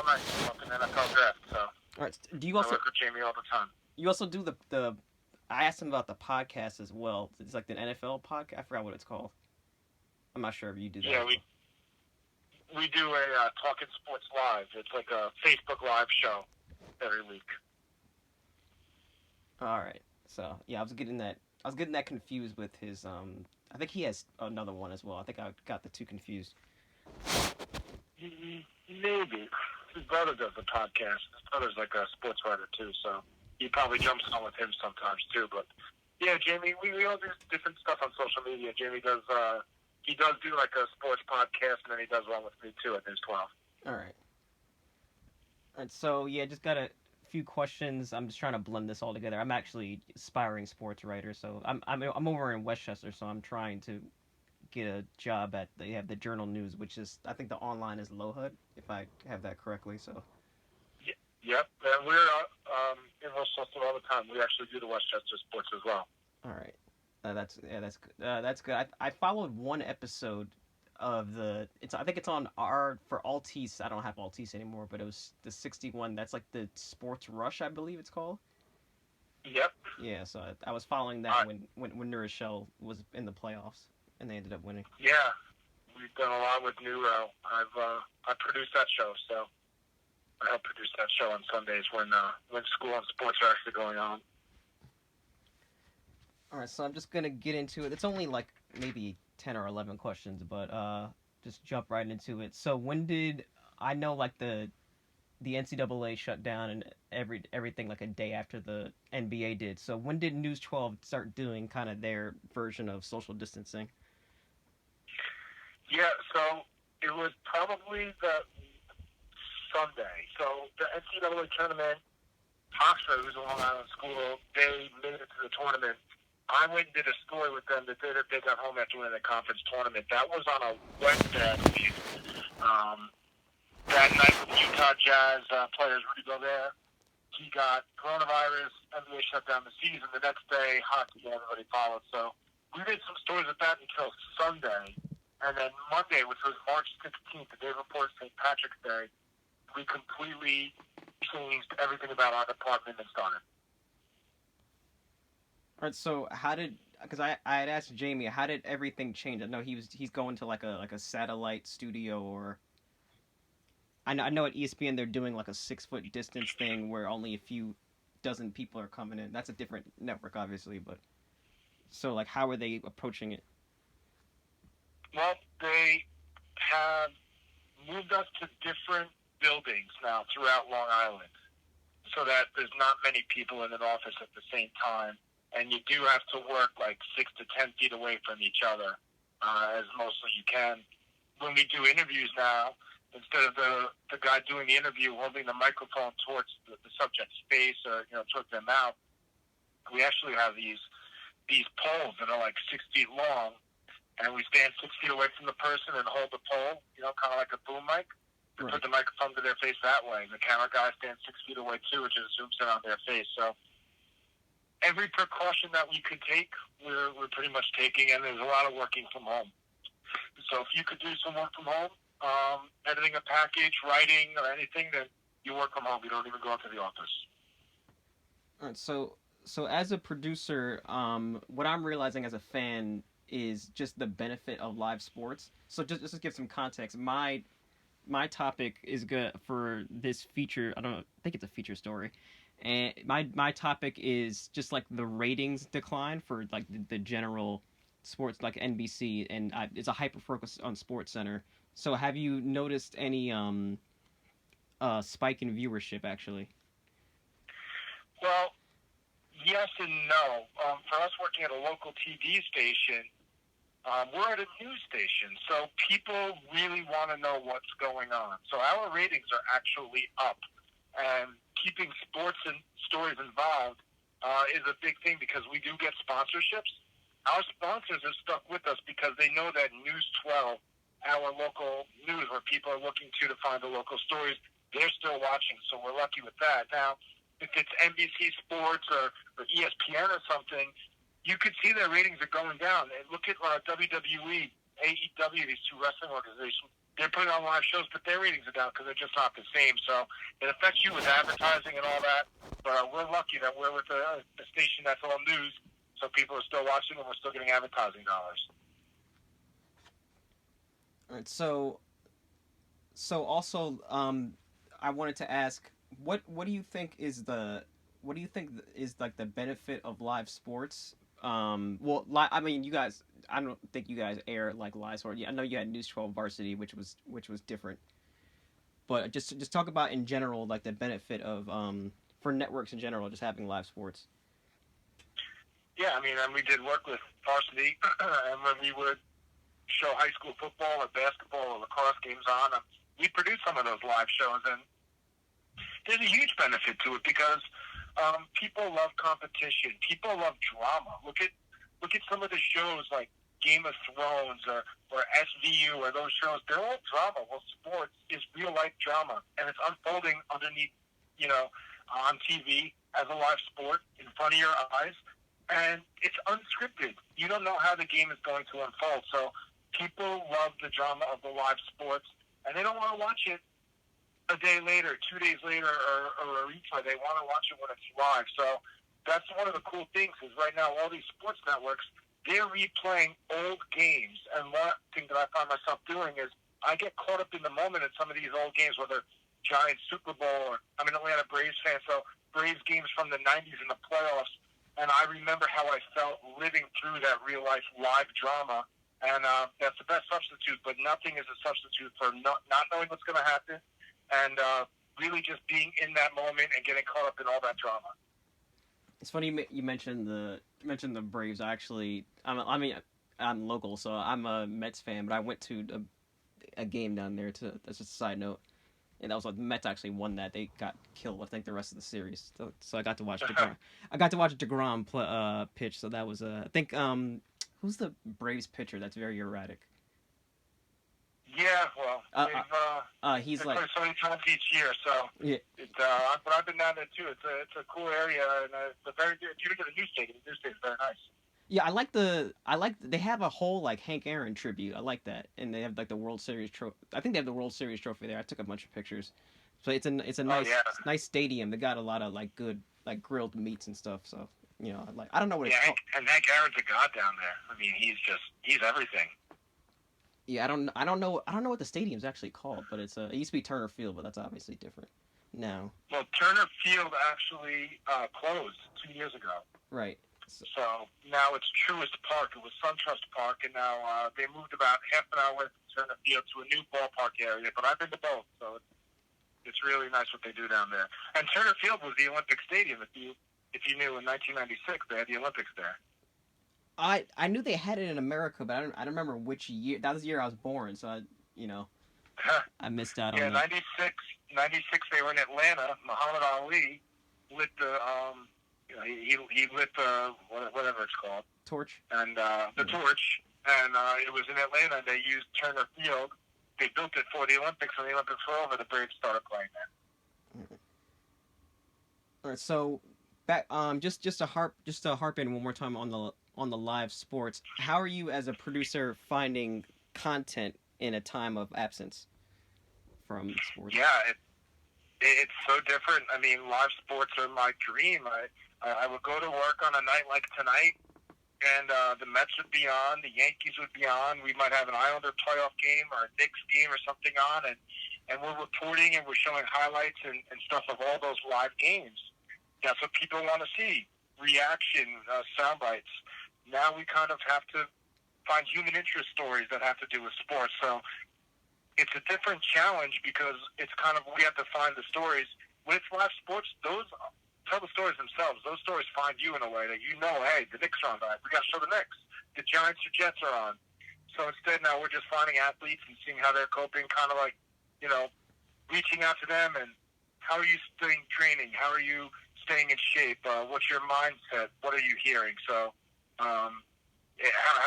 all night talking NFL draft. So All right. Do you I also work with Jamie all the time. do the I asked him about the podcast as well. It's like the NFL podcast. I forgot what it's called. I'm not sure if you do that Yeah, as well. we do a Talking Sports Live. It's like a Facebook Live show every week. All right. So yeah, I was getting that confused with his. I think he has another one as well. I think I got the two confused. Maybe his brother does the podcast. His brother's like a sports writer too, so he probably jumps on with him sometimes too. But yeah, Jamie, we all do different stuff on social media. Jamie does. He does do like a sports podcast, and then he does one with me too at News 12. All right. All right. So yeah, just got a few questions. I'm just trying to blend this all together. I'm actually aspiring sports writer, so I'm over in Westchester, so I'm trying to get a job at they have the Journal News, which is I think the online is LoHUD, if I have that correctly. So Yep, and we're in Westchester all the time. We actually do the Westchester sports as well. all right, that's yeah, that's good. That's good. I followed one episode of the it's I think it's on R for Altice. I don't have Altice anymore, but it was the 61. That's like the Sports Rush, I believe it's called. Yep. Yeah, so I was following that when New Rochelle was in the playoffs and they ended up winning. Yeah, we've done a lot with Neuro. I produced that show, so I help produce that show on Sundays when school and sports are actually going on. All right, so I'm just gonna get into it. It's only like maybe 10 or 11 questions, but just jump right into it. So when did I know like the NCAA shut down and everything like a day after the NBA did? So when did News 12 start doing kind of their version of social distancing? Yeah, so it was probably the Sunday. So the NCAA tournament, Oxford, who's a Long Island school, they made it to the tournament. I went and did a story with them the day that they got home after winning the conference tournament. That was on a Wednesday, I believe. Um, that night with the Utah Jazz players, Rudy Gobert, he got coronavirus, NBA shut down the season. The next day, hockey, everybody followed. So we did some stories with that until Sunday. And then Monday, which was March 16th, the day before St. Patrick's Day, we completely changed everything about our department and started. All right, so how did because I had asked Jamie how did everything change? I know he's going to like a satellite studio or I know at ESPN they're doing like a 6 foot distance thing where only a few dozen people are coming in. That's a different network, obviously, but so like how are they approaching it? Well, they have moved us to different buildings now throughout Long Island so that there's not many people in an office at the same time. And you do have to work like 6 to 10 feet away from each other as mostly you can. When we do interviews now, instead of the guy doing the interview holding the microphone towards the subject's face or towards their mouth, we actually have these poles that are like 6 feet long, and we stand 6 feet away from the person and hold the pole, kind of like a boom mic, to Right. put the microphone to their face that way. The camera guy stands 6 feet away too, which just zooms in on their face. So every precaution that we could take, we're pretty much taking, and there's a lot of working from home. So if you could do some work from home, editing a package, writing, or anything, then you work from home. You don't even go into the office. All right, so as a producer, what I'm realizing as a fan is just the benefit of live sports. So just to give some context, my topic is good for this feature. I don't know, I think it's a feature story, and my topic is just like the ratings decline for like the general sports like NBC, and it's a hyper focus on Sports Center. So have you noticed any spike in viewership actually? Well, yes and no. For us working at a local TV station, we're at a news station, so people really want to know what's going on. So our ratings are actually up, and keeping sports and stories involved is a big thing because we do get sponsorships. Our sponsors are stuck with us because they know that News 12, our local news where people are looking to find the local stories, they're still watching, so we're lucky with that. Now, if it's NBC Sports or ESPN or something, you could see their ratings are going down. And look at WWE, AEW, these two wrestling organizations. they're putting on live shows, but their ratings are down because they're just not the same. So it affects you with advertising and all that. But we're lucky that we're with a station that's all news, so people are still watching and we're still getting advertising dollars. All right, so also, I wanted to ask, what do you think is like the benefit of live sports? Well, I mean, you guys, I don't think you guys air like live sport. Yeah, I know you had News 12 Varsity, which was different, but just talk about in general like the benefit of for networks in general just having live sports. Yeah, I mean, and we did work with varsity, and when we would show high school football or basketball or lacrosse games on, we produced some of those live shows, and there's a huge benefit to it because people love competition. People love drama. Look at some of the shows like Game of Thrones or SVU or those shows. They're all drama. Well, sports is real life drama, and it's unfolding underneath, you know, on TV as a live sport in front of your eyes, and it's unscripted. You don't know how the game is going to unfold. So people love the drama of the live sports, and they don't want to watch it a day later, 2 days later, or a replay. They want to watch it when it's live. So that's one of the cool things is right now all these sports networks, they're replaying old games. And one thing that I find myself doing is I get caught up in the moment in some of these old games, whether Giants Super Bowl or I'm an Atlanta Braves fan, so Braves games from the 90s in the playoffs. And I remember how I felt living through that real life live drama. And that's the best substitute, but nothing is a substitute for not knowing what's going to happen and really just being in that moment and getting caught up in all that drama. It's funny you mentioned the Braves. I mean, I'm local, so I'm a Mets fan, but I went to a game down there. That's just a side note, and that was like the Mets actually won that. They got killed, I think, the rest of the series. So I got to watch Degrom. I got to watch Degrom pitch. So that was I think who's the Braves pitcher that's very erratic? Yeah, well, He's they like play so many times each year, so yeah. but I've been down there too. It's a cool area, and it's a very good. If you look at the new stadium is very nice. Yeah, they have a whole like Hank Aaron tribute. I like that, and they have like the World Series trophy. I think they have the World Series trophy there. I took a bunch of pictures. So it's a Oh nice yeah, nice stadium. They got a lot of like good like grilled meats and stuff. So I don't know what yeah, it's called. and Hank Aaron's a god down there. I mean, he's everything. Yeah, I don't know what the stadium's actually called, but it used to be Turner Field, but that's obviously different now. Well, Turner Field actually closed 2 years ago. Right. So now it's Truist Park. It was SunTrust Park, and now they moved about half an hour from Turner Field to a new ballpark area. But I've been to both, so it's really nice what they do down there. And Turner Field was the Olympic Stadium. If you knew, in 1996 they had the Olympics there. I knew they had it in America, but I don't remember which year. That was the year I was born, so I missed out Yeah, on that. 96 they were in Atlanta. Muhammad Ali lit the he lit the whatever it's called Torch. and the torch, and it was in Atlanta. They used Turner Field. They built it for the Olympics. When the Olympics were over, the Braves started playing there. All right, so back just to harp in one more time on the live sports. How are you as a producer finding content in a time of absence from sports? Yeah, it's so different. I mean, live sports are my dream. I would go to work on a night like tonight, and the Mets would be on, the Yankees would be on. We might have an Islander playoff game or a Knicks game or something on, and we're reporting and we're showing highlights and stuff of all those live games. That's what people want to see. Reaction, sound bites. Now we kind of have to find human interest stories that have to do with sports. So it's a different challenge because it's kind of, we have to find the stories. When it's live sports, those tell the stories themselves. Those stories find you in a way that hey, the Knicks are on that. We got to show the Knicks. The Giants or Jets are on. So instead now we're just finding athletes and seeing how they're coping, kind of like, reaching out to them and how are you staying training? How are you staying in shape? What's your mindset? What are you hearing? So how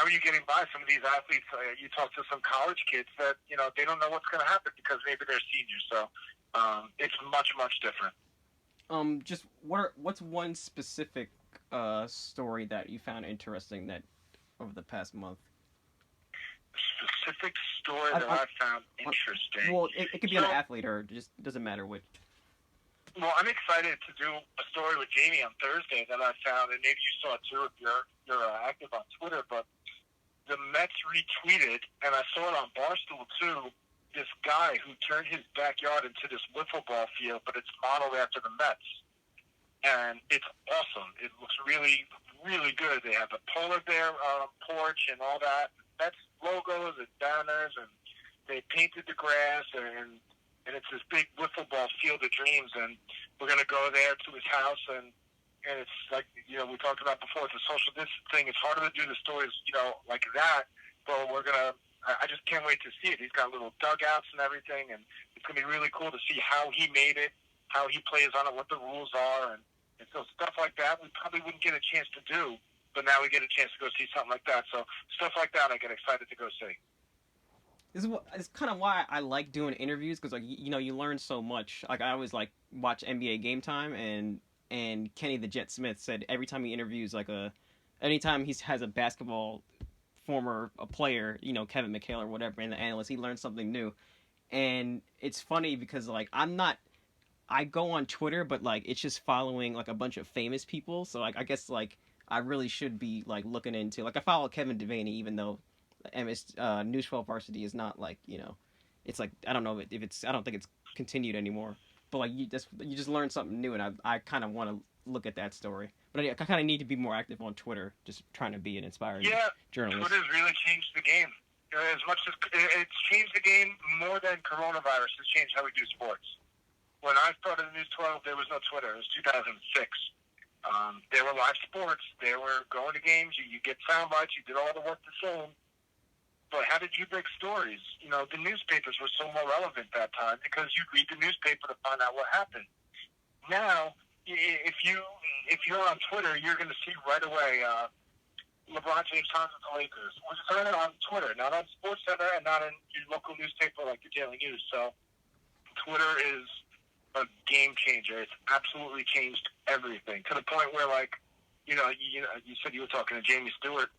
are you getting by? Some of these athletes, you talk to some college kids that, they don't know what's going to happen because maybe they're seniors. So it's much, much different. Just what's one specific story that you found interesting that over the past month? Specific story that I found interesting. Well, it could be an athlete or just doesn't matter which. Well, I'm excited to do a story with Jamie on Thursday that I found, and maybe you saw it too if you're active on Twitter. But the Mets retweeted, and I saw it on Barstool too, this guy who turned his backyard into this wiffle ball field, but it's modeled after the Mets. And it's awesome. It looks really, really good. They have a polar bear porch and all that. Mets logos and banners, and they painted the grass, and it's this big wiffle ball field of dreams. And we're going to go there to his house, and it's like, you know, we talked about before, it's a social distance thing. It's harder to do the stories, you know, like that. But I just can't wait to see it. He's got little dugouts and everything, and it's going to be really cool to see how he made it, how he plays on it, what the rules are, and so stuff like that we probably wouldn't get a chance to do, but now we get a chance to go see something like that. So stuff like that I get excited to go see. It's kind of why I like doing interviews, because, like, you know, you learn so much. Like, I always like watch NBA Game Time, and Kenny the Jet Smith said every time he interviews anytime he has a basketball former player, you know, Kevin McHale or whatever, and the analyst, he learns something new. And it's funny because, like, I go on Twitter, but, like, it's just following, like, a bunch of famous people. So, like, I guess, like, I really should be, like, looking into, like, I follow Kevin Devaney, even though News 12 Varsity is not, like, you know, it's like, I don't know if it's, I don't think it's continued anymore. But, like, you just learn something new, and I kind of want to look at that story. But I kind of need to be more active on Twitter, just trying to be an inspiring journalist. Twitter's really changed the game. As much as it's changed the game more than coronavirus has changed how we do sports. When I started News 12, there was no Twitter. It was 2006. There were live sports. There were going to games. You get sound bites. You did all the work the same. But how did you break stories? You know, the newspapers were so more relevant that time because you'd read the newspaper to find out what happened. Now, if you're on Twitter, you're going to see right away LeBron James signs with the Lakers. We're just on Twitter, not on SportsCenter, and not in your local newspaper like the Daily News. So Twitter is a game changer. It's absolutely changed everything to the point where, like, you said you were talking to Jamie Stewart.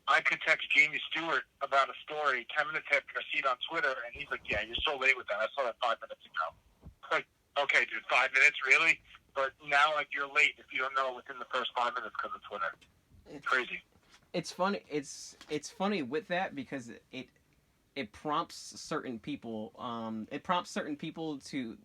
I could text Jamie Stewart about a story 10 minutes after I see it on Twitter, and he's like, "Yeah, you're so late with that. I saw that 5 minutes ago." Like, okay, dude, 5 minutes, really? But now, like, you're late if you don't know within the first 5 minutes because of Twitter. It's crazy. It's funny. It's funny with that because it prompts certain people. It prompts certain people to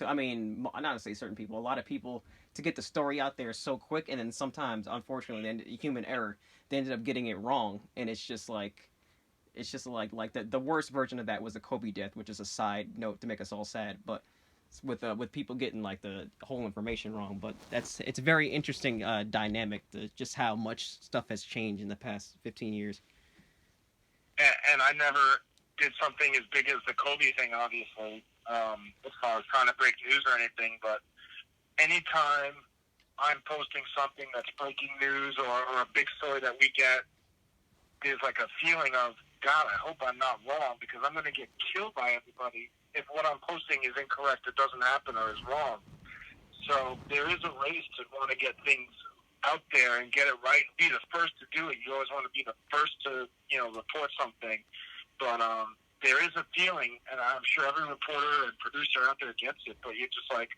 I mean, not to say certain people, a lot of people to get the story out there so quick, and then sometimes, unfortunately, human error, they ended up getting it wrong, and it's just like the worst version of that was the Kobe death, which is a side note to make us all sad, but with people getting, like, the whole information wrong. But it's a very interesting dynamic, just how much stuff has changed in the past 15 years. And I never did something as big as the Kobe thing, obviously, as far as trying to break news or anything, but anytime I'm posting something that's breaking news or a big story that we get, there's like a feeling of, God, I hope I'm not wrong because I'm going to get killed by everybody if what I'm posting is incorrect, it doesn't happen, or is wrong. So there is a race to want to get things out there and get it right, be the first to do it. You always want to be the first to, report something. But there is a feeling, and I'm sure every reporter and producer out there gets it, but you're just like,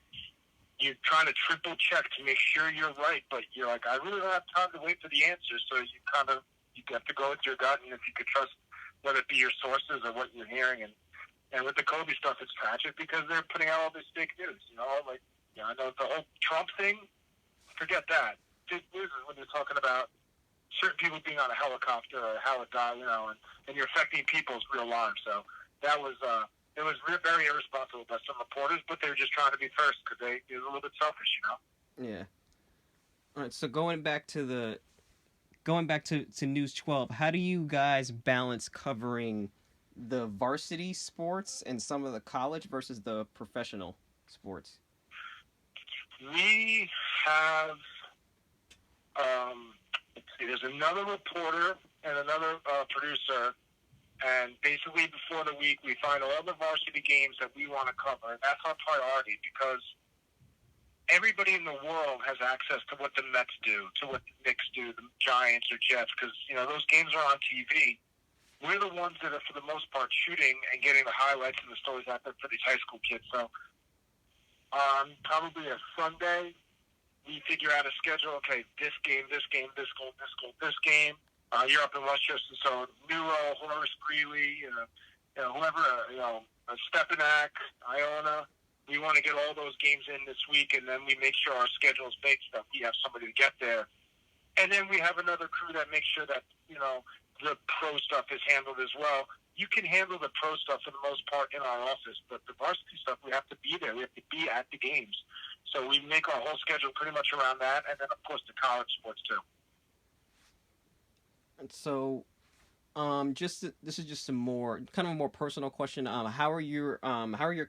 you're trying to triple check to make sure you're right, but you're like, I really don't have time to wait for the answer, so you have to go with your gut, and if you could trust whether it be your sources or what you're hearing. And with the Kobe stuff, it's tragic because they're putting out all this fake news, I know the whole Trump thing, forget that. Fake news is when you're talking about certain people being on a helicopter or how it died, and you're affecting people's real lives. So that was, it was very irresponsible by some reporters, but they were just trying to be first because they're a little bit selfish, Yeah. All right. So going back to News 12, how do you guys balance covering the varsity sports and some of the college versus the professional sports? We have, there's another reporter and another producer, and basically before the week we find all the varsity games that we want to cover, and that's our priority because everybody in the world has access to what the Mets do, to what the Knicks do, the Giants or Jets, because those games are on TV. we're the ones that are, for the most part, shooting and getting the highlights and the stories out there for these high school kids. So probably a Sunday, we figure out a schedule. Okay, this game, this game, this game, this game, this game. You're up in Westchester, so Newell, Horace Greeley, whoever, Stepanak, Iona. We want to get all those games in this week, and then we make sure our schedule is baked so that we have somebody to get there. And then we have another crew that makes sure that, the pro stuff is handled as well. You can handle the pro stuff for the most part in our office, but the varsity stuff, we have to be there. We have to be at the games. So we make our whole schedule pretty much around that, and then, of course, the college sports, too. And so, this is just kind of a more personal question. How are your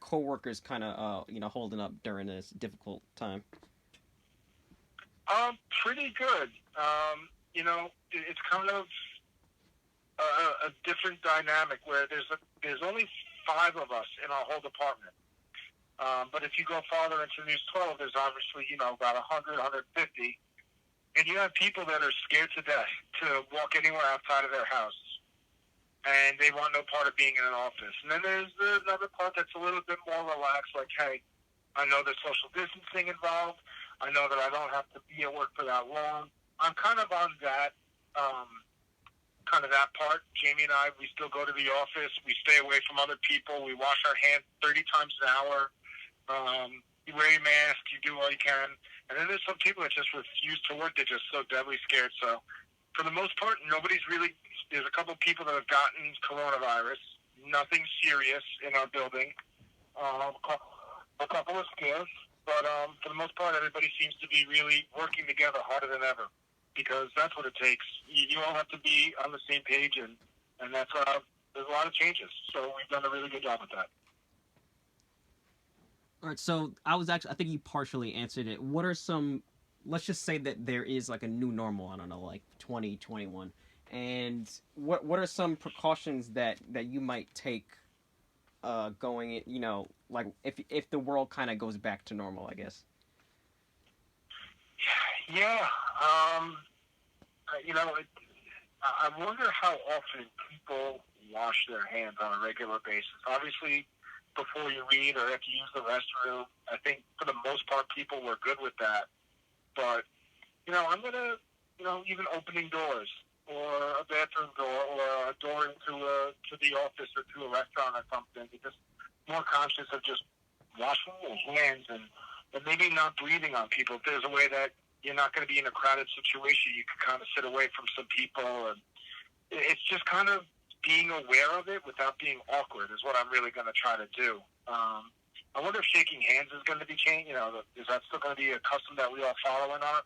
coworkers kind of holding up during this difficult time? Pretty good. It's kind of a different dynamic where there's only 5 of us in our whole department. But if you go farther into News 12, there's obviously, about 100, 150. And you have people that are scared to death to walk anywhere outside of their house. And they want no part of being in an office. And then there's another part that's a little bit more relaxed, like, hey, I know there's social distancing involved. I know that I don't have to be at work for that long. I'm kind of on that, that part. Jamie and I, we still go to the office. We stay away from other people. We wash our hands 30 times an hour. You wear your mask. You do all you can. And then there's some people that just refuse to work. They're just so deadly scared. So for the most part, there's a couple of people that have gotten coronavirus. Nothing serious in our building. A couple of scares. But for the most part, everybody seems to be really working together harder than ever because that's what it takes. You all have to be on the same page, and that's there's a lot of changes. So we've done a really good job with that. All right, so I think you partially answered it. What are some, let's just say that there is like a new normal, I don't know, like 2021. And what are some precautions that you might take going, like if the world kind of goes back to normal, I guess? Yeah. I wonder how often people wash their hands on a regular basis. Obviously, before you read or if you use the restroom, I think for the most part people were good with that. But, I'm going to, even opening doors or a bathroom door or a door to the office or to a restaurant or something, you're just more conscious of just washing your hands and maybe not breathing on people. If there's a way that you're not going to be in a crowded situation, you can kind of sit away from some people. And it's just kind of being aware of it without being awkward is what I'm really going to try to do. I wonder if shaking hands is going to be changed. Is that still going to be a custom that we all follow or not?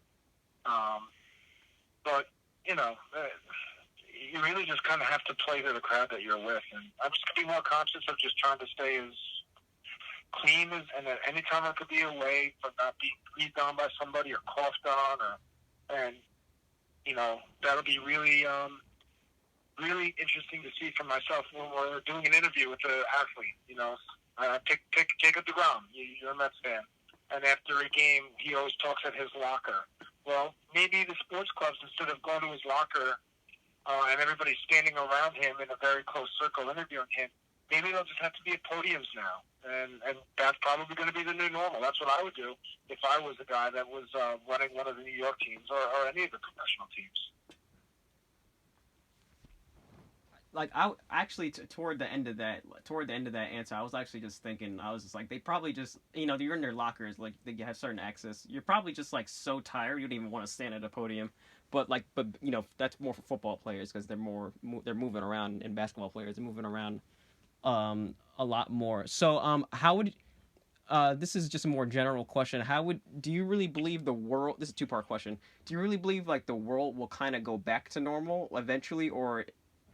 But, you really just kind of have to play to the crowd that you're with. And I'm just going to be more conscious of just trying to stay as clean as, and at any time I could be away from not being breathed on by somebody or coughed on, and that'll be really, really interesting to see for myself when we're doing an interview with the athlete. Pick Jacob deGrom. You're a Mets fan, and after a game, he always talks at his locker. Well, maybe the sports clubs, instead of going to his locker and everybody standing around him in a very close circle interviewing him, maybe they'll just have to be at podiums now. And that's probably going to be the new normal. That's what I would do if I was a guy that was running one of the New York teams or any of the professional teams. Like I actually toward the end of that answer, I was actually just thinking, I was just like, they probably just, you're in their lockers, like they have certain access. You're probably just like so tired you don't even want to stand at a podium. But that's more for football players because they're moving around, and basketball players are moving around a lot more. So how would this is just a more general question. Do you really believe the world? This is a 2-part question. Do you really believe like the world will kind of go back to normal eventually,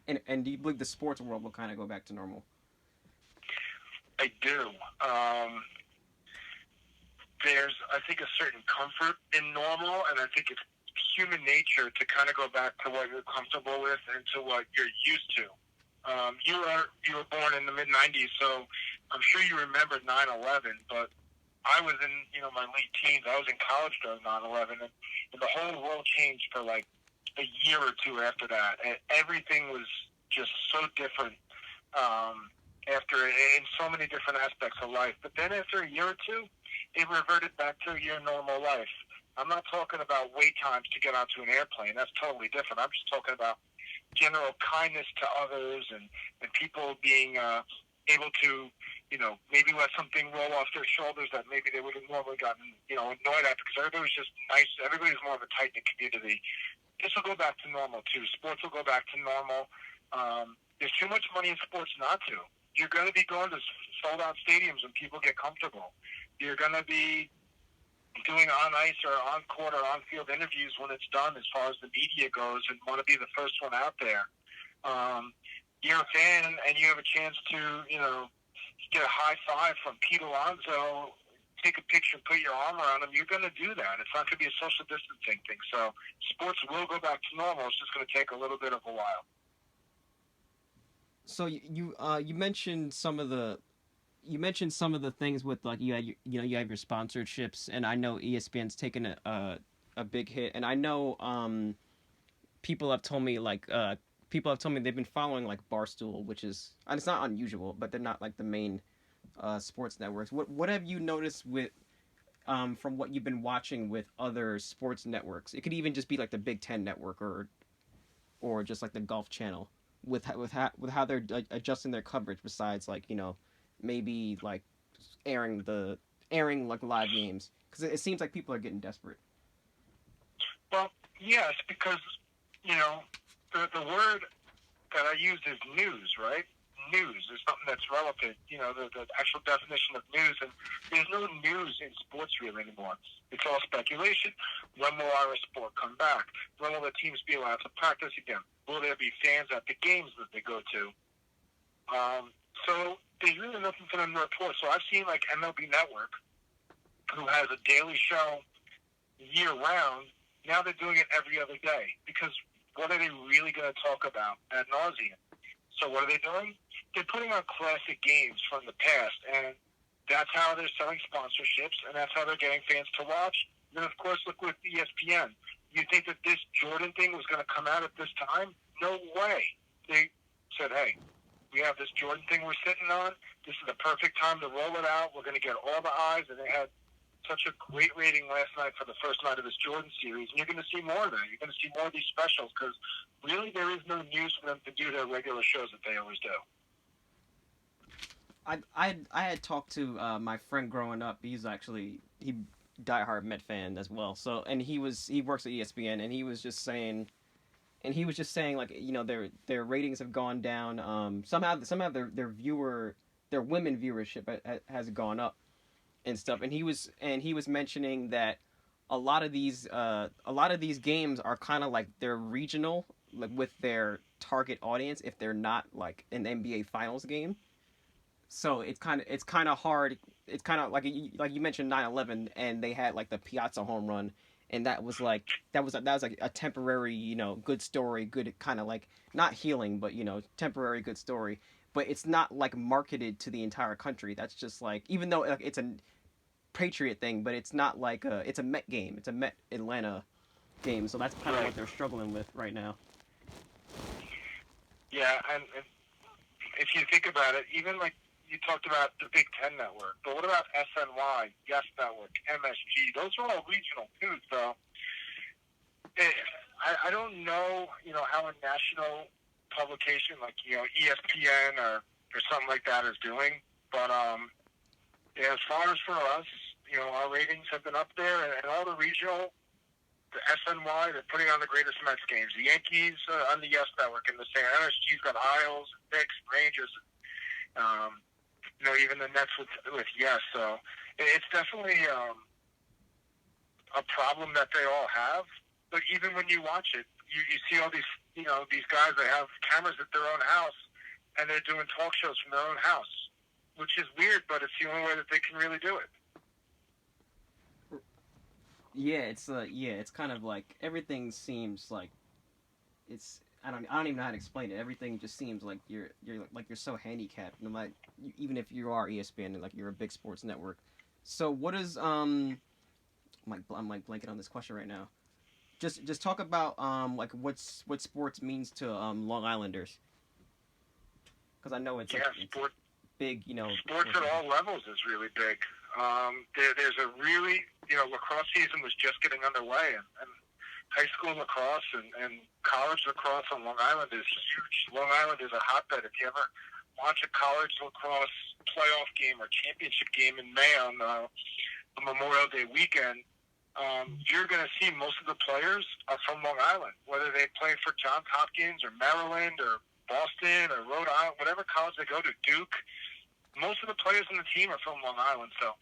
and do you believe the sports world will kind of go back to normal? I do. There's, I think, a certain comfort in normal, and I think it's human nature to kind of go back to what you're comfortable with and to what you're used to. You were born in the mid '90s, so I'm sure you remember 9/11. But I was in my late teens. I was in college during 9/11, and the whole world changed for like a year or two after that, and everything was just so different after in so many different aspects of life. But then after a year or two, it reverted back to your normal life. I'm not talking about wait times to get onto an airplane. That's totally different. I'm just talking about general kindness to others and people being able to, maybe let something roll off their shoulders that maybe they would have normally gotten, annoyed at because everybody was just nice. Everybody was more of a tight-knit community. This will go back to normal, too. Sports will go back to normal. There's too much money in sports not to. You're going to be going to sold-out stadiums when people get comfortable. You're going to be doing on ice or on court or on field interviews when it's done as far as the media goes and want to be the first one out there. You're a fan and you have a chance to, get a high five from Pete Alonso, take a picture, put your arm around him. You're going to do that. It's not going to be a social distancing thing. So sports will go back to normal. It's just going to take a little bit of a while. So you mentioned some of the things with like you have your sponsorships, and I know ESPN's taken a big hit, and I know people have told me they've been following like Barstool, which is, and it's not unusual, but they're not like the main sports networks. What have you noticed with from what you've been watching with other sports networks? It could even just be like the Big Ten network or just like the Golf Channel with how they're adjusting their coverage. Besides like maybe like airing like live games, because it seems like people are getting desperate. Well, yes, because, the word that I use is news, right? News is something that's relevant, the actual definition of news. And there's no news in sports really anymore. It's all speculation. When will our sport come back? When will the teams be allowed to practice again? Will there be fans at the games that they go to? So there's really nothing for them to report. So I've seen like MLB Network, who has a daily show year round. Now they're doing it every other day because what are they really going to talk about ad nauseum? So what are they doing? They're putting on classic games from the past, and that's how they're selling sponsorships, and that's how they're getting fans to watch. And then, of course, look with ESPN. You think that this Jordan thing was going to come out at this time? No way. They said, hey, we have this Jordan thing we're sitting on. This is the perfect time to roll it out. We're going to get all the eyes, and they had such a great rating last night for the first night of this Jordan series, and you're going to see more of that. You're going to see more of these specials because really there is no news for them to do their regular shows that they always do. I had talked to my friend growing up. He diehard Met fan as well. So and he works at ESPN, and he was just saying like their ratings have gone down. Somehow their women viewership has gone up and stuff. And he was mentioning that a lot of these games are kind of like they're regional, like with their target audience if they're not like an NBA Finals game. So it's kind of hard. It's kind of like you mentioned 9/11, and they had like the Piazza home run, and that was like a temporary good story, good kind of like not healing, but temporary good story. But it's not like marketed to the entire country. That's just like, even though like, it's a Patriot thing, but it's not like it's a Met game. It's a Met Atlanta game. So that's kind of what they're struggling with right now. Yeah, and if you think about it, even like you talked about the Big Ten network, but what about SNY, Yes Network, MSG? Those are all regional too. So I don't know, how a national publication like ESPN or something like that is doing, but yeah, as far as for us, our ratings have been up there, and all the regional, the SNY, they're putting on the greatest Mets games. The Yankees on the Yes Network, and the same MSG's got Isles, Knicks, Rangers, even the Nets with Yes. So it's definitely a problem that they all have. But even when you watch it, you see all these, these guys that have cameras at their own house, and they're doing talk shows from their own house, which is weird, but it's the only way that they can really do it. It's kind of like everything seems like it's I don't even know how to explain it. Everything just seems like you're so handicapped. No matter, even if you are ESPN and like you're a big sports network. So what is I'm like blanking on this question right now. Just talk about like what sports means to Long Islanders. Because I know it's Yeah, it's big, sports at all levels is really big. There's a really, lacrosse season was just getting underway, and high school lacrosse and college lacrosse on Long Island is huge. Long Island is a hotbed. If you ever watch a college lacrosse playoff game or championship game in May on Memorial Day weekend, you're going to see most of the players are from Long Island, whether they play for Johns Hopkins or Maryland or Boston or Rhode Island, whatever college they go to, Duke. Most of the players on the team are from Long Island, so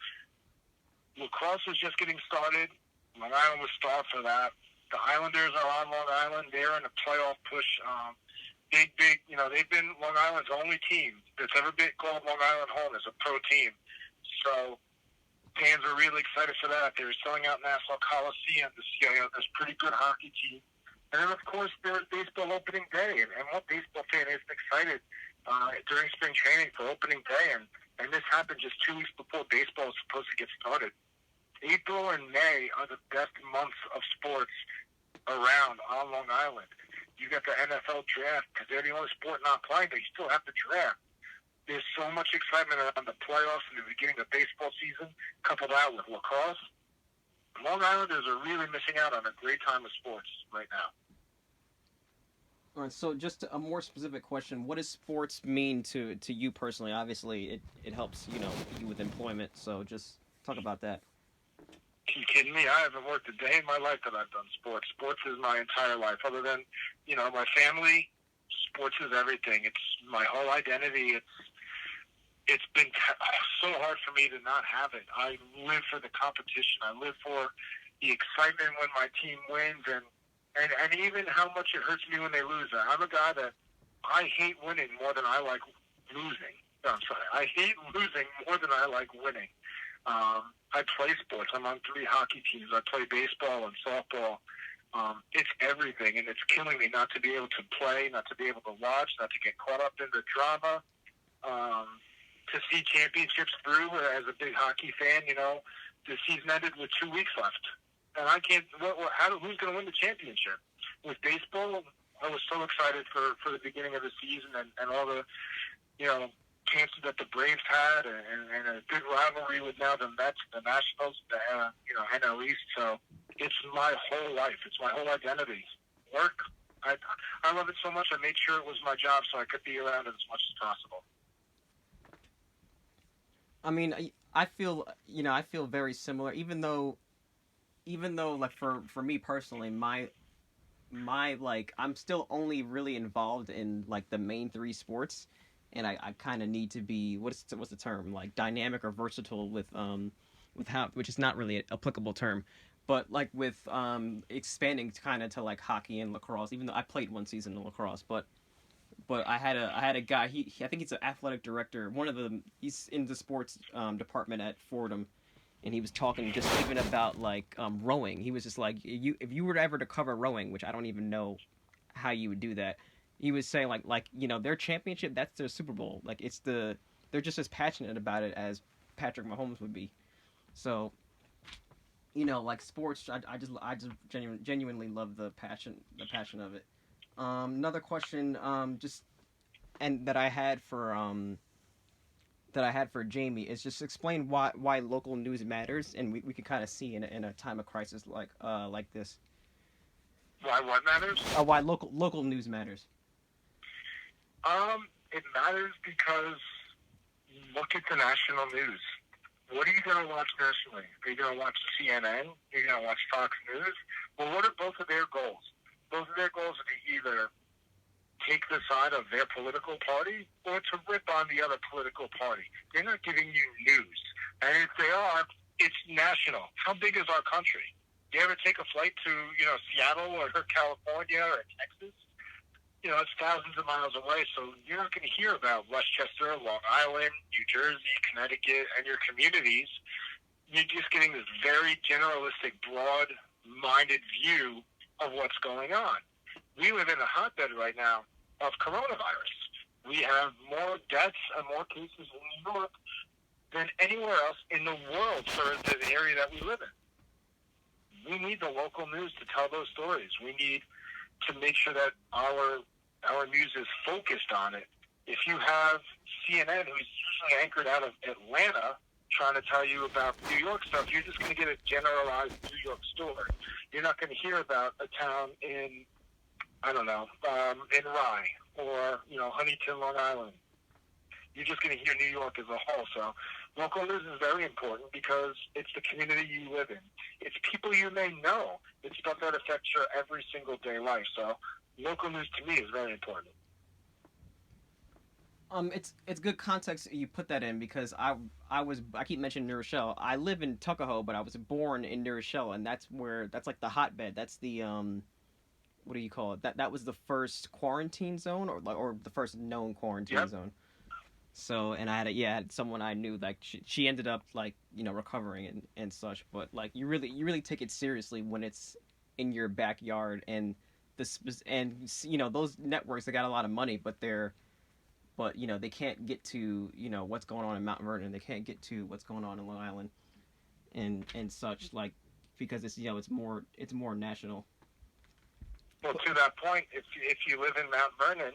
lacrosse was just getting started. Long Island was starved for that. The Islanders are on Long Island. They're in a playoff push. Big, they've been Long Island's only team that's ever been called Long Island home as a pro team. So fans are really excited for that. They were selling out Nassau Coliseum to see this pretty good hockey team. And then, of course, there's baseball opening day. And what baseball fan isn't excited during spring training for opening day? And this happened just 2 weeks before baseball was supposed to get started. April and May are the best months of sports around on Long Island. You got the NFL draft because they're the only sport not playing, but you still have the draft. There's so much excitement around the playoffs and the beginning of baseball season, coupled out with lacrosse. Long Islanders are really missing out on a great time of sports right now. All right, so just a more specific question: what does sports mean to you personally? Obviously, it helps you with employment. So just talk about that. Are you kidding me? I haven't worked a day in my life that I've done sports. Sports is my entire life. Other than my family, sports is everything. It's my whole identity. It's been so hard for me to not have it. I live for the competition. I live for the excitement when my team wins, and even how much it hurts me when they lose. I'm a guy that I hate winning more than I like losing. No, I'm sorry. I hate losing more than I like winning. I play sports. I'm on 3 hockey teams. I play baseball and softball. It's everything, and it's killing me not to be able to play, not to be able to watch, not to get caught up in the drama. To see championships through as a big hockey fan, the season ended with 2 weeks left. And I can't, who's going to win the championship? With baseball, I was so excited for the beginning of the season and all the, chances that the Braves had and a good rivalry with now the Mets, the Nationals, the, NL East. So it's my whole life. It's my whole identity. Work. I love it so much. I made sure it was my job so I could be around it as much as possible. I mean, I feel very similar. Even though, like for me personally, my like I'm still only really involved in like the main 3 sports, and I kind of need to be what's the term, like dynamic or versatile with how, which is not really an applicable term, but like with expanding kind of to like hockey and lacrosse. Even though I played 1 season of lacrosse, but I had a guy. He I think he's an athletic director. He's in the sports department at Fordham, and he was talking just even about like rowing. He was just like, if you were ever to cover rowing, which I don't even know how you would do that. He was saying like their championship, that's their Super Bowl. Like they're just as passionate about it as Patrick Mahomes would be. So like sports, I just genuinely love the passion of it. Another question, just and that I had for Jamie is just explain why local news matters, and we can kind of see in a time of crisis like this. Why what matters? Why local news matters. It matters because look at the national news. What are you going to watch nationally? Are you going to watch CNN? Are you going to watch Fox News? Well, what are both of their goals? Both of their goals are to either take the side of their political party or to rip on the other political party. They're not giving you news. And if they are, it's national. How big is our country? You ever take a flight to, Seattle or California or Texas? It's thousands of miles away, so you're not going to hear about Westchester, Long Island, New Jersey, Connecticut, and your communities. You're just getting this very generalistic, broad-minded view of what's going on. We live in a hotbed right now of coronavirus. We have more deaths and more cases in New York than anywhere else in the world for the area that we live in. We need the local news to tell those stories. We need to make sure that our news is focused on it If you have CNN, who's usually anchored out of Atlanta, trying to tell you about New York stuff, you're just going to get a generalized New York story. You're not going to hear about a town in, I don't know, in Rye or, Huntington, Long Island. You're just going to hear New York as a whole. So local news is very important because it's the community you live in. It's people you may know. It's stuff that affects your every single day life. So local news to me is very important. It's good context you put that in because I keep mentioning New Rochelle. I live in Tuckahoe, but I was born in New Rochelle, and that's like the hotbed. That's the what do you call it? That was the first quarantine zone, or the first known quarantine Yep. zone. So, and I had someone I knew, like she ended up like recovering and such. But like you really take it seriously when it's in your backyard, and those networks, they got a lot of money, but they can't get to what's going on in Mount Vernon. They can't get to what's going on in Long Island and such, like, because it's more national. Well, to that point, if you live in Mount Vernon,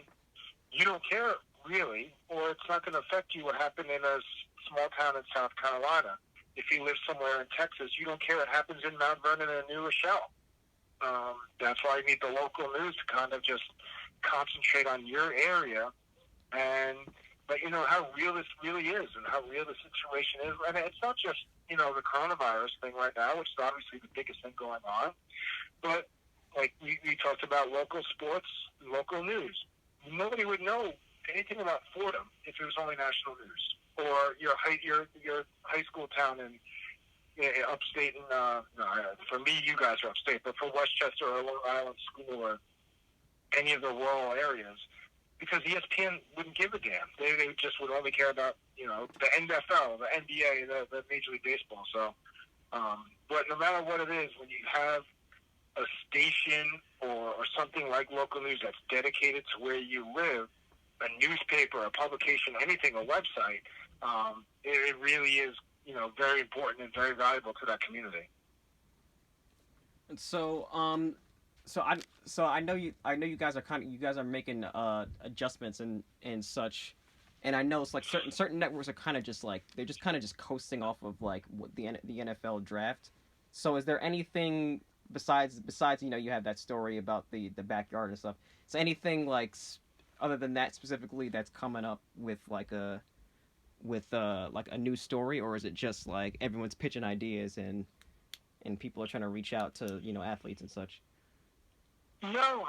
you don't care really, or it's not going to affect you what happened in a small town in South Carolina. If you live somewhere in Texas, you don't care what happens in Mount Vernon and New Rochelle. That's why you need the local news to kind of just concentrate on your area and let you know how real this really is and how real the situation is. And it's not just, the coronavirus thing right now, which is obviously the biggest thing going on, but like we talked about local sports, local news. Nobody would know anything about Fordham if it was only national news, or your high school town in upstate. No, for me, you guys are upstate, but for Westchester or Long Island School or any of the rural areas, because ESPN wouldn't give a damn. They just would only care about the NFL, the NBA, the Major League Baseball. So, but no matter what it is, when you have a station or something like local news that's dedicated to where you live, a newspaper, a publication, anything, a website, it really is, very important and very valuable to that community. And so I know you guys are making adjustments and such, and I know it's like certain networks are kind of just like they're just kind of just coasting off of like what the NFL draft. So is there anything besides you have that story about the backyard and stuff? Is there anything like other than that specifically that's coming up with like a new story, or is it just like everyone's pitching ideas and people are trying to reach out to athletes and such? No,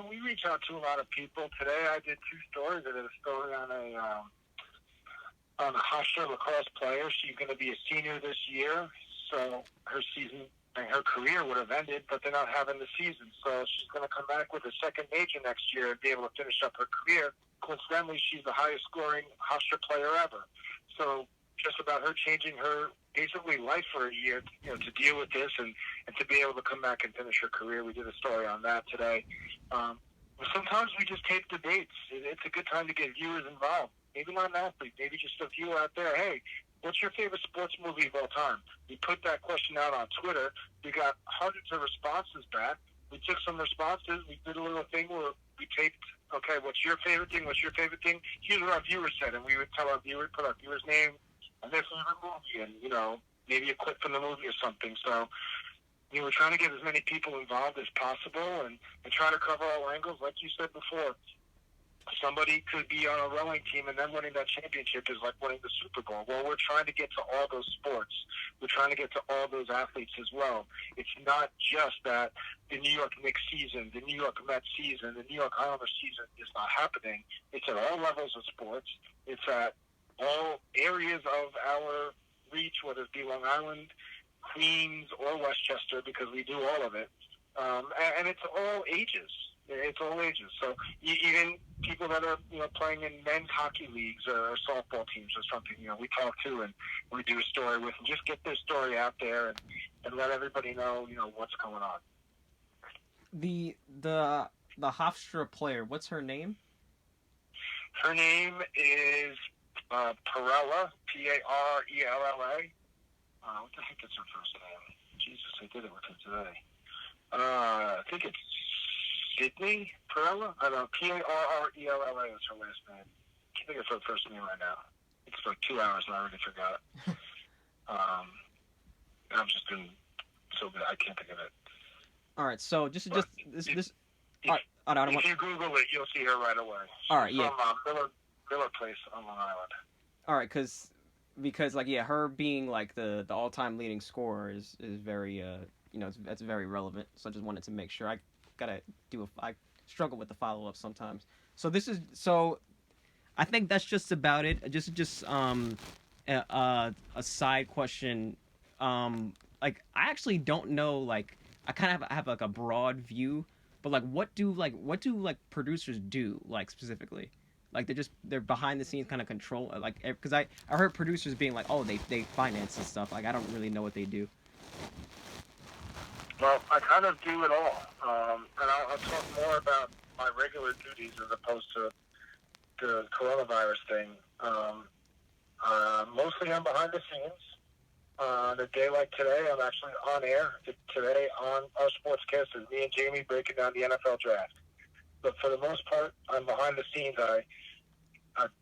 we reach out to a lot of people. Today I did two stories. I did a story on a Hofstra lacrosse player. She's going to be a senior this year, so her season and her career would have ended, but they're not having the season. So she's going to come back with a second major next year and be able to finish up her career. Coincidentally, she's the highest scoring Hofstra player ever. So just about her changing her basically life for a year, to deal with this and to be able to come back and finish her career. We did a story on that today. Sometimes we just tape debates. It's a good time to get viewers involved. Maybe not an athlete, maybe just a viewer out there. Hey, what's your favorite sports movie of all time? We put that question out on Twitter. We got hundreds of responses back. We took some responses. We did a little thing where we taped, okay, what's your favorite thing? What's your favorite thing? Here's what our viewers said. And we would tell our viewers, put our viewers' name and their favorite movie and, maybe a clip from the movie or something. So, we're trying to get as many people involved as possible and try to cover all angles. Like you said before, somebody could be on a rowing team and then winning that championship is like winning the Super Bowl. Well, we're trying to get to all those sports. We're trying to get to all those athletes as well. It's not just that the New York Knicks season, the New York Mets season, the New York Islanders season is not happening. It's at all levels of sports. It's at all areas of our reach, whether it be Long Island, Queens, or Westchester, because we do all of it. And it's all ages. It's all ages. So even people that are playing in men's hockey leagues or softball teams or something, we talk to and we do a story with and just get their story out there and let everybody know what's going on. The Hofstra player, what's her name? Her name is Parella, Parella. What the heck is her first name? Jesus, I did it with her today. I think it's Sydney Parella. I don't know. Parrella is her last name. can't think of her first name right now. It's like 2 hours and I already forgot. I've just been so good. I can't think of it. All right, so just But this if, this. if, All right, I don't if want. you Google it, you'll see her right away. All right, She's yeah. from Miller Place on Long Island. All right, because like yeah, her being like the all time leading scorer is very that's very relevant. So I just wanted to make sure. I struggle with the follow up sometimes. So I think that's just about it. A side question. Like I actually don't know. Like I kind of have like a broad view, but like what do producers do like specifically? Like they're behind the scenes kind of control like because I heard producers being like, oh, they finance and stuff. Like I don't really know what they do. Well, I kind of do it all, and I'll talk more about my regular duties as opposed to the coronavirus thing. Mostly I'm behind the scenes. On a day like today, I'm actually on air today on our sportscast is me and Jamie breaking down the NFL draft. But for the most part, I'm behind the scenes. I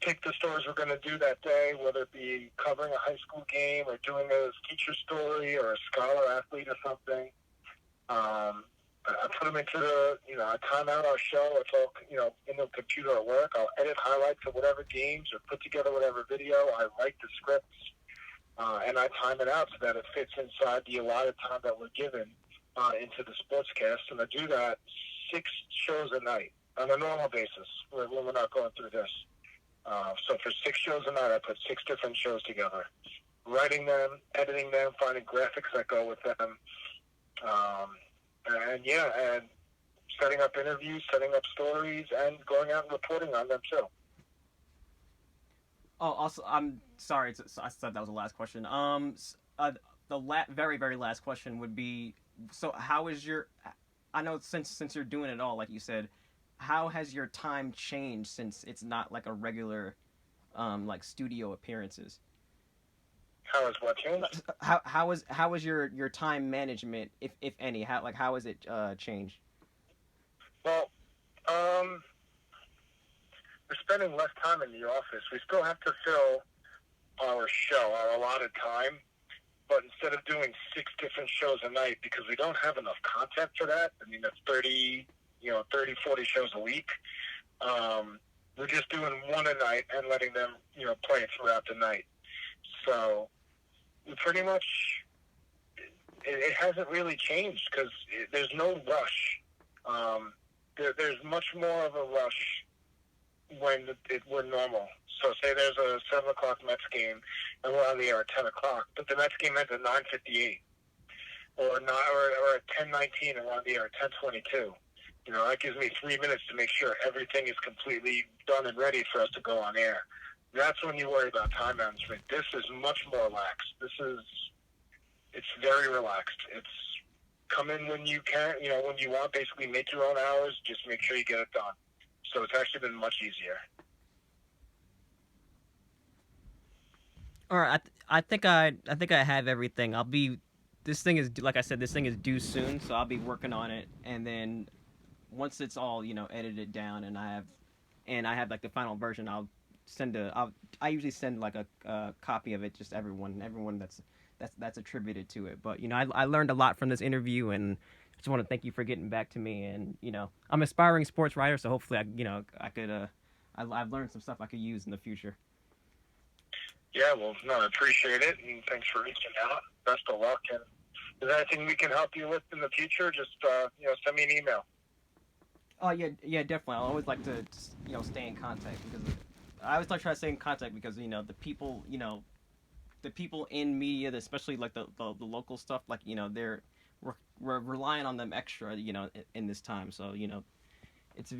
pick the stories we're going to do that day, whether it be covering a high school game or doing a teacher story or a scholar athlete or something. I put them into I time out our show. It's all, in the computer at work. I'll edit highlights of whatever games or put together whatever video. I write the scripts, and I time it out so that it fits inside the allotted time that we're given into the sportscast. And I do that 6 shows a night on a normal basis when we're not going through this. So for 6 shows a night, I put 6 different shows together, writing them, editing them, finding graphics that go with them, and setting up interviews, setting up stories, and going out and reporting on them too. Oh, also, I'm sorry. I said that was the last question. Very very last question would be: so how is your? I know since you're doing it all, like you said, how has your time changed since it's not like a regular, like studio appearances? How has what changed? How is your time management, if any? How has it changed? Well, we're spending less time in the office. We still have to fill our show, our allotted time, but instead of doing 6 different shows a night, because we don't have enough content for that, I mean, that's 30, 40 shows a week, we're just doing one a night and letting them, play throughout the night. So we pretty much, it hasn't really changed because there's no rush. There's much more of a rush when we're normal. So say there's a 7 o'clock Mets game and we're on the air at 10 o'clock, but the Mets game ends at 9:58 or at 10:19 and we're on the air at 10:22. That gives me 3 minutes to make sure everything is completely done and ready for us to go on air. That's when you worry about time management. This is much more lax. It's very relaxed. It's come in when you can, when you want, basically make your own hours, just make sure you get it done. So it's actually been much easier. All right, I think I have everything. This thing is, like I said, this thing is due soon, so I'll be working on it, and then once it's all edited down and I have like the final version, I usually send like a copy of it just everyone that's attributed to it. But I learned a lot from this interview, and I just want to thank you for getting back to me. And I'm an aspiring sports writer, so hopefully I've learned some stuff I could use in the future. Yeah, well, no, I appreciate it, and thanks for reaching out. Best of luck, and if there's anything we can help you with in the future, just send me an email. Oh yeah, definitely. I always like to stay in contact because I always like to try to stay in contact because the people in media, especially like the local stuff, like we're relying on them extra, in this time. So it's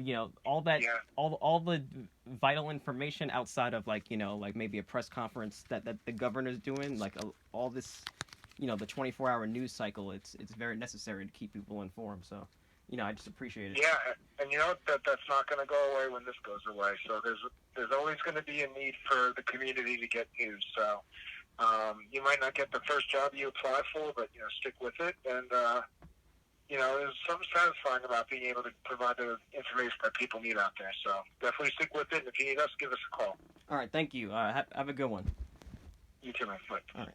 all that all the vital information outside of like like maybe a press conference that the governor's doing, like all this the 24-hour news cycle. It's very necessary to keep people informed. So I just appreciate it. Yeah, and that's not going to go away when this goes away. So there's always going to be a need for the community to get news. So you might not get the first job you apply for, but stick with it, and you know, there's something satisfying about being able to provide the information that people need out there. So definitely stick with it. And if you need us, give us a call. All right, thank you. Have a good one. You too, man. Bye. All right.